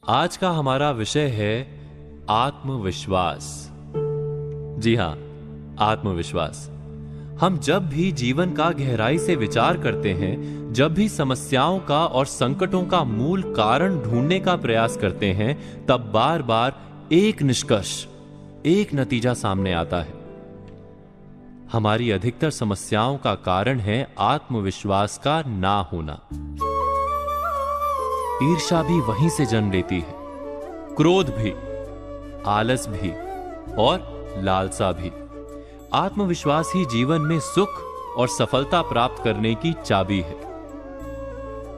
आज का हमारा विषय है आत्मविश्वास। जी हां, आत्मविश्वास। हम जब भी जीवन का गहराई से विचार करते हैं, जब भी समस्याओं का और संकटों का मूल कारण ढूंढने का प्रयास करते हैं, तब बार बार एक निष्कर्ष, एक नतीजा सामने आता है। हमारी अधिकतर समस्याओं का कारण है आत्मविश्वास का ना होना। ईर्ष्या भी वहीं से जन्म लेती है, क्रोध भी, आलस भी और लालसा भी। आत्मविश्वास ही जीवन में सुख और सफलता प्राप्त करने की चाबी है।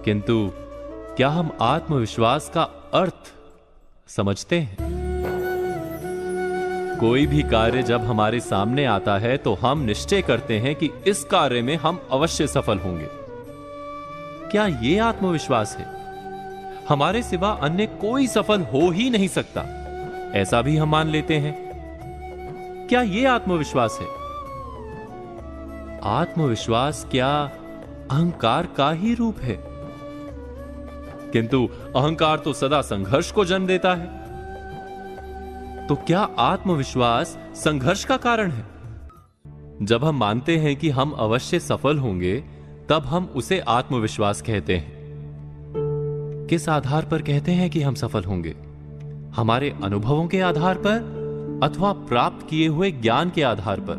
किंतु क्या हम आत्मविश्वास का अर्थ समझते हैं? कोई भी कार्य जब हमारे सामने आता है तो हम निश्चय करते हैं कि इस कार्य में हम अवश्य सफल होंगे। क्या यह आत्मविश्वास है? हमारे सिवा अन्य कोई सफल हो ही नहीं सकता, ऐसा भी हम मान लेते हैं। क्या यह आत्मविश्वास है? आत्मविश्वास क्या अहंकार का ही रूप है? किंतु अहंकार तो सदा संघर्ष को जन्म देता है। तो क्या आत्मविश्वास संघर्ष का कारण है? जब हम मानते हैं कि हम अवश्य सफल होंगे, तब हम उसे आत्मविश्वास कहते हैं। किस आधार पर कहते हैं कि हम सफल होंगे? हमारे अनुभवों के आधार पर अथवा प्राप्त किए हुए ज्ञान के आधार पर?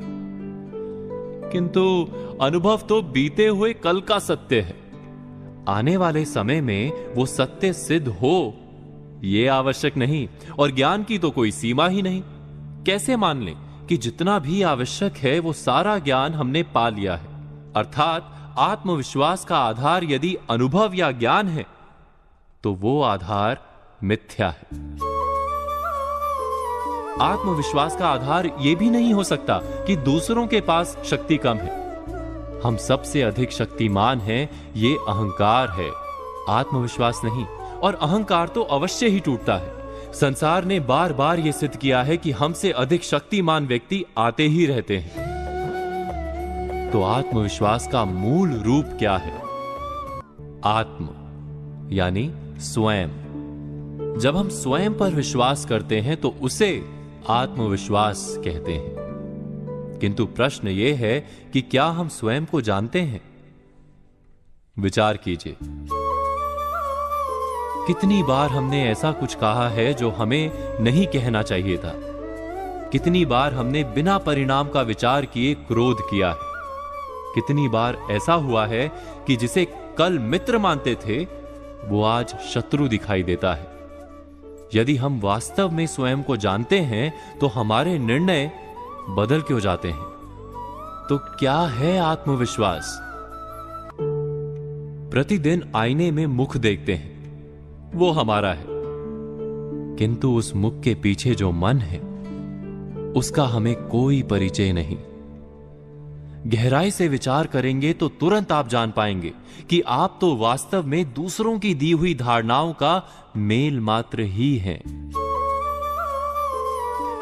किंतु अनुभव तो बीते हुए कल का सत्य है। आने वाले समय में वो सत्य सिद्ध हो, यह आवश्यक नहीं, और ज्ञान की तो कोई सीमा ही नहीं। कैसे मान लें कि जितना भी आवश्यक है वो सारा ज्ञान हमने पा लिया है? अर्थात आत्मविश्वास का आधार यदि अनुभव या ज्ञान है, तो वो आधार मिथ्या है। आत्मविश्वास का आधार यह भी नहीं हो सकता कि दूसरों के पास शक्ति कम है। हम सबसे अधिक शक्तिमान हैं, ये अहंकार है, आत्मविश्वास नहीं। और अहंकार तो अवश्य ही टूटता है। संसार ने बार बार यह सिद्ध किया है कि हमसे अधिक शक्तिमान व्यक्ति आते ही रहते हैं। तो आत्मविश्वास का मूल रूप क्या है? आत्म यानी स्वयं। जब हम स्वयं पर विश्वास करते हैं तो उसे आत्मविश्वास कहते हैं। किंतु प्रश्न यह है कि क्या हम स्वयं को जानते हैं? विचार कीजिए, कितनी बार हमने ऐसा कुछ कहा है जो हमें नहीं कहना चाहिए था। कितनी बार हमने बिना परिणाम का विचार किए क्रोध किया है। कितनी बार ऐसा हुआ है कि जिसे कल मित्र मानते थे, वो आज शत्रु दिखाई देता है। यदि हम वास्तव में स्वयं को जानते हैं तो हमारे निर्णय बदल क्यों जाते हैं? तो क्या है आत्मविश्वास? प्रतिदिन आईने में मुख देखते हैं, वो हमारा है। किंतु उस मुख के पीछे जो मन है, उसका हमें कोई परिचय नहीं। गहराई से विचार करेंगे तो तुरंत आप जान पाएंगे कि आप तो वास्तव में दूसरों की दी हुई धारणाओं का मेल मात्र ही हैं।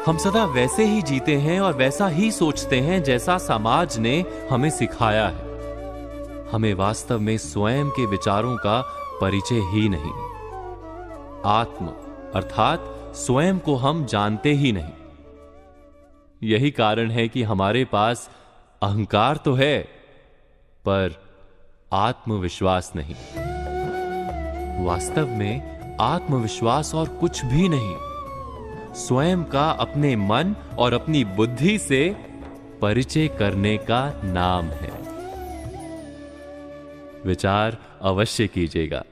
हम सदा वैसे ही जीते हैं और वैसा ही सोचते हैं जैसा समाज ने हमें सिखाया है। हमें वास्तव में स्वयं के विचारों का परिचय ही नहीं। आत्म अर्थात स्वयं को हम जानते ही नहीं। यही कारण है कि हमारे पास अहंकार तो है, पर आत्मविश्वास नहीं। वास्तव में आत्मविश्वास और कुछ भी नहीं, स्वयं का अपने मन और अपनी बुद्धि से परिचय करने का नाम है। विचार अवश्य कीजिएगा।